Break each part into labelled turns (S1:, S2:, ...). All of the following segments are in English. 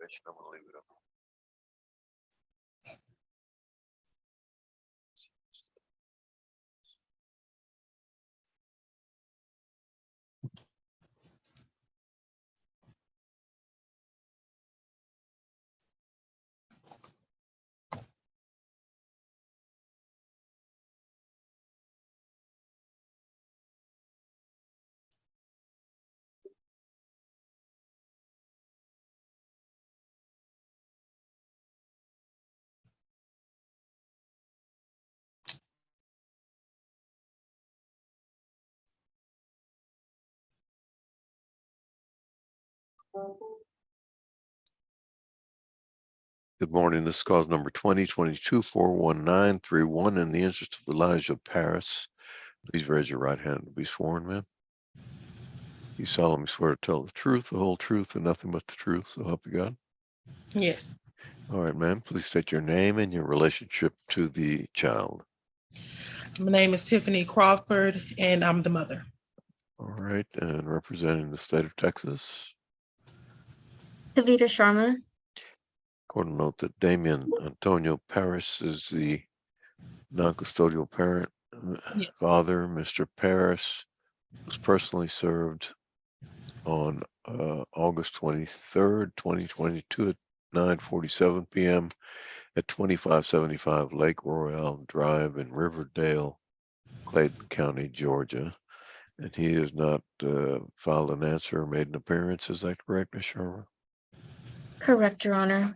S1: information. I'm going to leave it up. Good morning. This is cause number 2022-41931. In the interest of Elijah Paris, please raise your right hand to be sworn, ma'am. You solemnly swear to tell the truth, the whole truth, and nothing but the truth, so help you God?
S2: Yes.
S1: All right, ma'am. Please state your name and your relationship to the child.
S2: My name is Tiffany Crawford, and I'm the mother.
S1: All right, and representing the state of Texas.
S3: Kavita Sharma.
S1: Court will note that Damian Antonio Paris is the non-custodial parent.
S2: Yes.
S1: Father, Mr. Paris, was personally served on August 23rd, 2022 at 9:47 p.m. at 2575 Lake Royale Drive in Riverdale, Clayton County, Georgia. And he has not filed an answer or made an appearance. Is that correct, Ms. Sharma?
S3: Correct, Your Honor.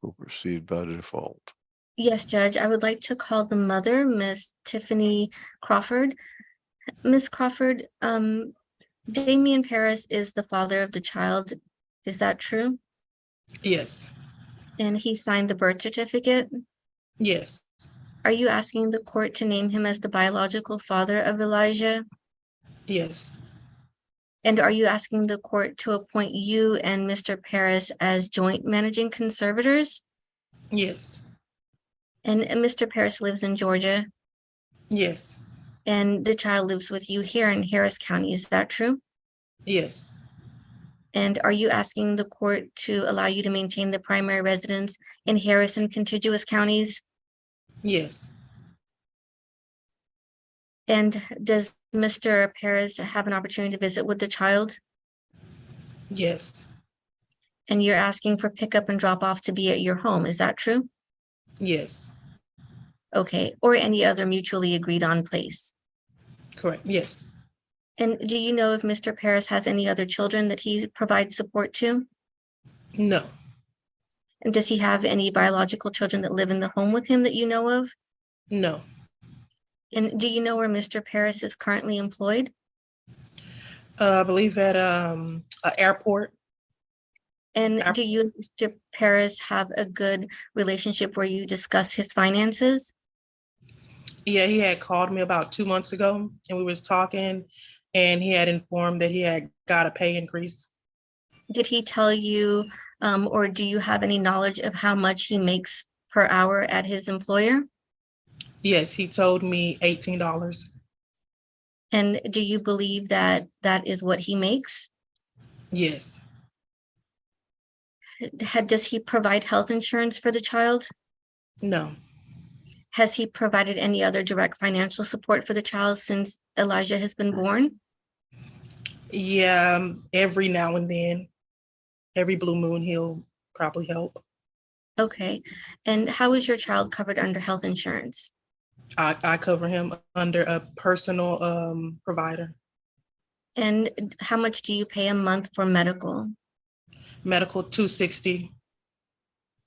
S1: We'll proceed by default.
S3: Yes, Judge. I would like to call the mother, Miss Tiffany Crawford. Miss Crawford, Damian Paris is the father of the child. Is that true?
S2: Yes.
S3: And he signed the birth certificate.
S2: Yes.
S3: Are you asking the court to name him as the biological father of Elijah?
S2: Yes.
S3: And are you asking the court to appoint you and Mr. Paris as joint managing conservators?
S2: Yes.
S3: And Mr. Paris lives in Georgia,
S2: Yes.
S3: and the child lives with you here in Harris County. Is that true?
S2: Yes.
S3: And are you asking the court to allow you to maintain the primary residence in Harris and contiguous counties?
S2: Yes.
S3: And does Mr. Paris have an opportunity to visit with the child?
S2: Yes.
S3: And you're asking for pickup and drop off to be at your home. Is that true?
S2: Yes.
S3: Okay, or any other mutually agreed on place.
S2: Correct. Yes.
S3: And do you know if Mr. Paris has any other children that he provides support to?
S2: No.
S3: And does he have any biological children that live in the home with him that you know of?
S2: No.
S3: And do you know where Mr. Paris is currently employed?
S2: I believe at an airport.
S3: And do you and Mr. Paris have a good relationship where you discuss his finances?
S2: Yeah, he had called me about 2 months ago, and we was talking, and he had informed that he had got a pay increase.
S3: Did he tell you, or do you have any knowledge of how much he makes per hour at his employer?
S2: Yes, he told me $18.
S3: And do you believe that that is what he makes?
S2: Yes.
S3: Does he provide health insurance for the child?
S2: No.
S3: Has he provided any other direct financial support for the child since Elijah has been born?
S2: Yeah, every now and then, every blue moon, he'll probably help.
S3: Okay. And how is your child covered under health insurance?
S2: I cover him under a personal provider.
S3: And how much do you pay a month for medical?
S2: Medical $260.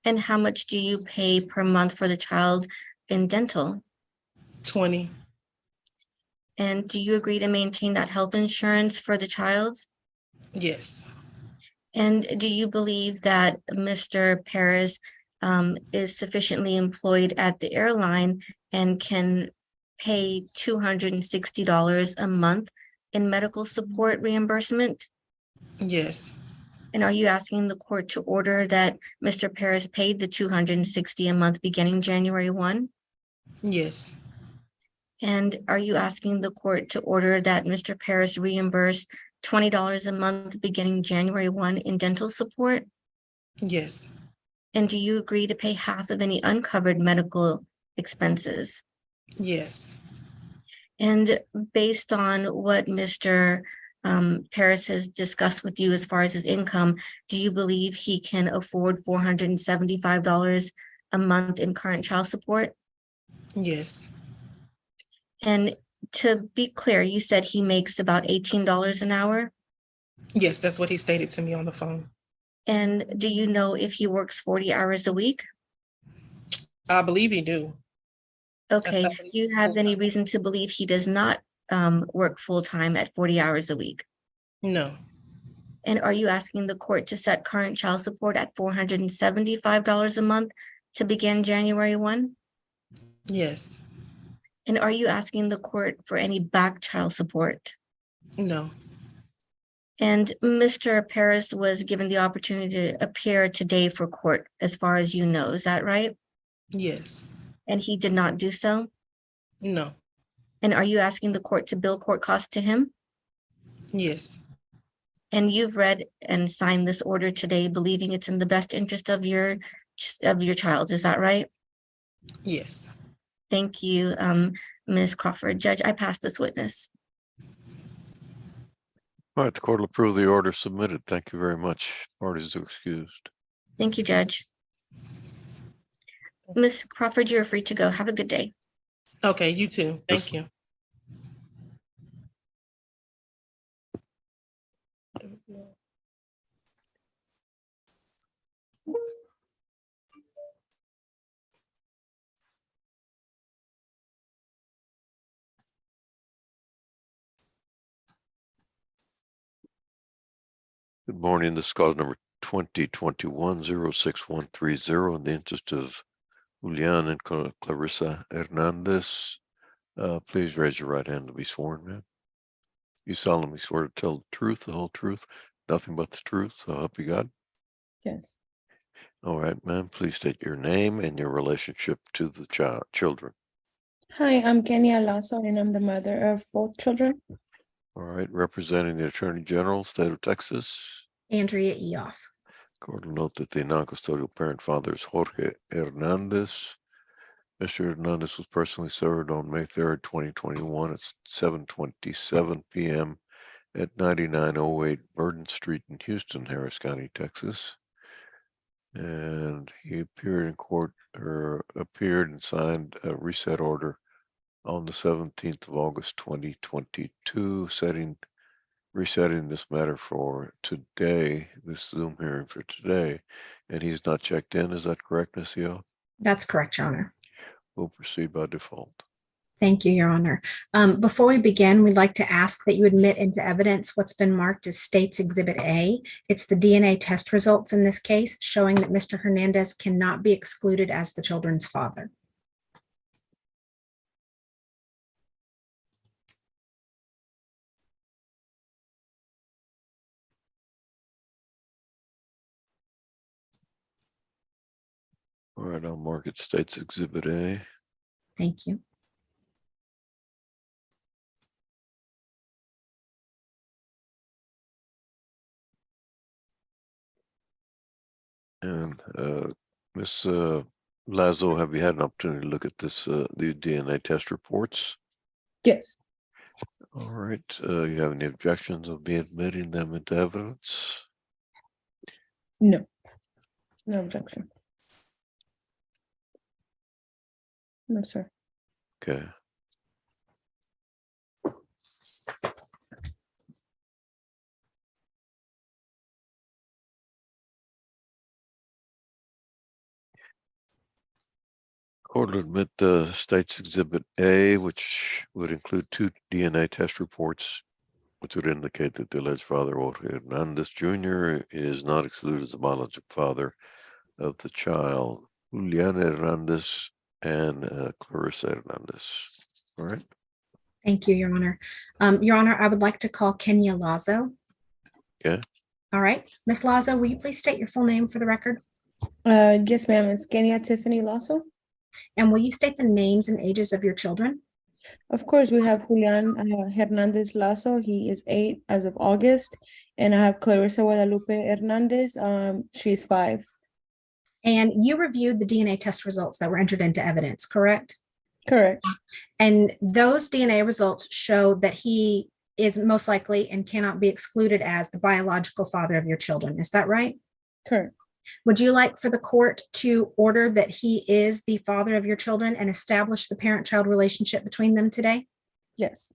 S3: And how much do you pay per month for the child in dental?
S2: $20.
S3: And do you agree to maintain that health insurance for the child?
S2: Yes.
S3: And do you believe that Mr. Paris is sufficiently employed at the airline and can pay $260 a month in medical support reimbursement?
S2: Yes.
S3: And are you asking the court to order that Mr. Paris paid the $260 a month beginning January 1?
S2: Yes.
S3: And are you asking the court to order that Mr. Paris reimburse $20 a month beginning January 1 in dental support?
S2: Yes.
S3: And do you agree to pay half of any uncovered medical expenses?
S2: Yes.
S3: And based on what Mr. Paris has discussed with you as far as his income, do you believe he can afford $475 a month in current child support?
S2: Yes.
S3: And to be clear, you said he makes about $18 an hour?
S2: Yes, that's what he stated to me on the phone.
S3: And do you know if he works 40 hours a week?
S2: I believe he do.
S3: Okay,
S2: I
S3: do
S2: believe
S3: you have any
S2: full-time.
S3: reason to believe he does not work full-time at 40 hours a week?
S2: No.
S3: And are you asking the court to set current child support at $475 a month to begin January 1?
S2: Yes.
S3: And are you asking the court for any back child support?
S2: No.
S3: And Mr. Paris was given the opportunity to appear today for court, as far as you know, is that right?
S2: Yes.
S3: And he did not do so?
S2: No.
S3: And are you asking the court to bill court costs to him?
S2: Yes.
S3: And you've read and signed this order today, believing it's in the best interest of your child, is that right?
S2: Yes.
S3: Thank you, Ms. Crawford. Judge, I pass this witness.
S1: All right, the court will approve the order submitted. Thank you very much. Parties are excused.
S3: Thank you, Judge. Ms. Crawford, you're free to go. Have a good day.
S2: Okay, you too. Thank you.
S1: Good morning. This is cause number 2021-06130 in the interest of Julian and Clarissa Hernandez. Please raise your right hand to be sworn, ma'am. You solemnly swear to tell the truth, the whole truth, nothing but the truth, so help you God?
S4: Yes.
S1: All right, ma'am, please state your name and your relationship to the children.
S4: Hi, I'm Kenya Lasso, and I'm the mother of both children.
S1: All right, representing the Attorney General, State of Texas.
S5: Andrea Eoff.
S1: Court will note that the non-custodial parent father is Jorge Hernandez. Mr. Hernandez was personally served on May 3rd, 2021 at 7:27 p.m. at 9908 Burden Street in Houston, Harris County, Texas. And he appeared in court or appeared and signed a reset order on the 17th of August, 2022, resetting this matter for today, this Zoom hearing for today. And he's not checked in. Is that correct, Ms. Yeo?
S5: That's correct, Your Honor.
S1: We'll proceed by default.
S5: Thank you, Your Honor. Before we begin, we'd like to ask that you admit into evidence what's been marked as State's Exhibit A. It's the DNA test results in this case showing that Mr. Hernandez cannot be excluded as the children's father.
S1: All right, I'll mark it State's Exhibit A.
S5: Thank you.
S1: And Ms. Lazo, have you had an opportunity to look at this, the DNA test reports?
S4: Yes.
S1: All right, you have any objections of me admitting them into evidence?
S4: No. No objection. No, sir.
S1: Okay. Court will admit the State's Exhibit A, which would include 2 DNA test reports, which would indicate that the alleged father, Jorge Hernandez Jr., is not excluded as the biological father of the child, Julian Hernandez and Clarissa Hernandez. All right.
S5: Thank you, Your Honor. Your Honor, I would like to call Kenya Lazo.
S1: Okay.
S5: All right. Ms. Lazo, will you please state your full name for the record?
S4: Yes, ma'am. It's Kenya Tiffany Lasso.
S5: And will you state the names and ages of your children?
S4: Of course, we have Julian Hernandez Lasso. He is 8 as of August. And I have Clarissa Guadalupe Hernandez. She's 5.
S5: And you reviewed the DNA test results that were entered into evidence, correct?
S4: Correct.
S5: And those DNA results show that he is most likely and cannot be excluded as the biological father of your children. Is that right?
S4: Correct.
S5: Would you like for the court to order that he is the father of your children and establish the parent-child relationship between them today?
S4: Yes.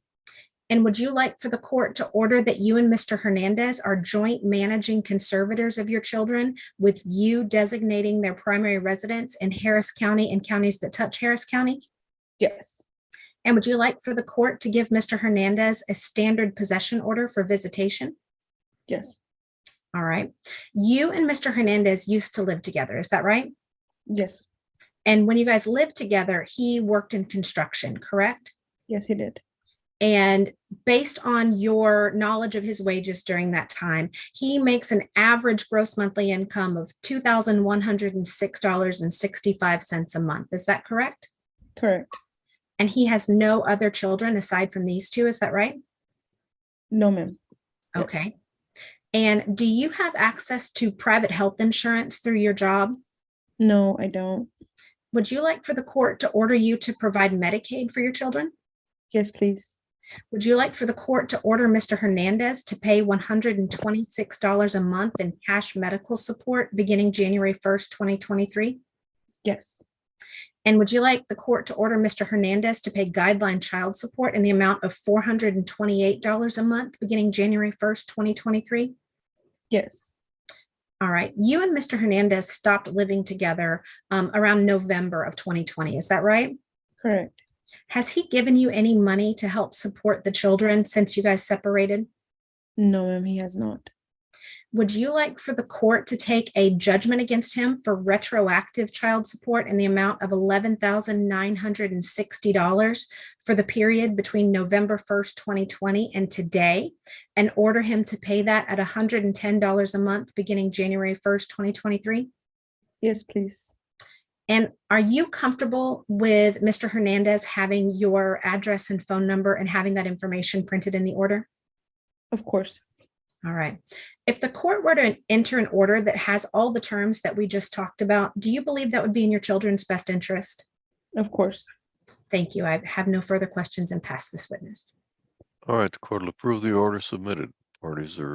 S5: And would you like for the court to order that you and Mr. Hernandez are joint managing conservators of your children, with you designating their primary residence in Harris County and counties that touch Harris County?
S4: Yes.
S5: And would you like for the court to give Mr. Hernandez a standard possession order for visitation?
S4: Yes.
S5: All right. You and Mr. Hernandez used to live together, is that right?
S4: Yes.
S5: And when you guys lived together, he worked in construction, correct?
S4: Yes, he did.
S5: And based on your knowledge of his wages during that time, he makes an average gross monthly income of $2,106.65 a month. Is that correct?
S4: Correct.
S5: And he has no other children aside from these two. Is that right?
S4: No, ma'am. Yes.
S5: Okay. And do you have access to private health insurance through your job?
S4: No, I don't.
S5: Would you like for the court to order you to provide Medicaid for your children?
S4: Yes, please.
S5: Would you like for the court to order Mr. Hernandez to pay $126 a month in cash medical support beginning January 1st, 2023?
S4: Yes.
S5: And would you like the court to order Mr. Hernandez to pay guideline child support in the amount of $428 a month beginning January 1st, 2023?
S4: Yes.
S5: All right. You and Mr. Hernandez stopped living together around November of 2020. Is that right?
S4: Correct.
S5: Has he given you any money to help support the children since you guys separated?
S4: No, ma'am, he has not.
S5: Would you like for the court to take a judgment against him for retroactive child support in the amount of $11,960 for the period between November 1st, 2020 and today, and order him to pay that at $110 a month beginning January 1st, 2023?
S4: Yes, please.
S5: And are you comfortable with Mr. Hernandez having your address and phone number and having that information printed in the order?
S4: Of course.
S5: All right. If the court were to enter an order that has all the terms that we just talked about, do you believe that would be in your children's best interest?
S4: Of course.
S5: Thank you. I have no further questions and pass this witness.
S1: All right, the court will approve the order submitted. Parties are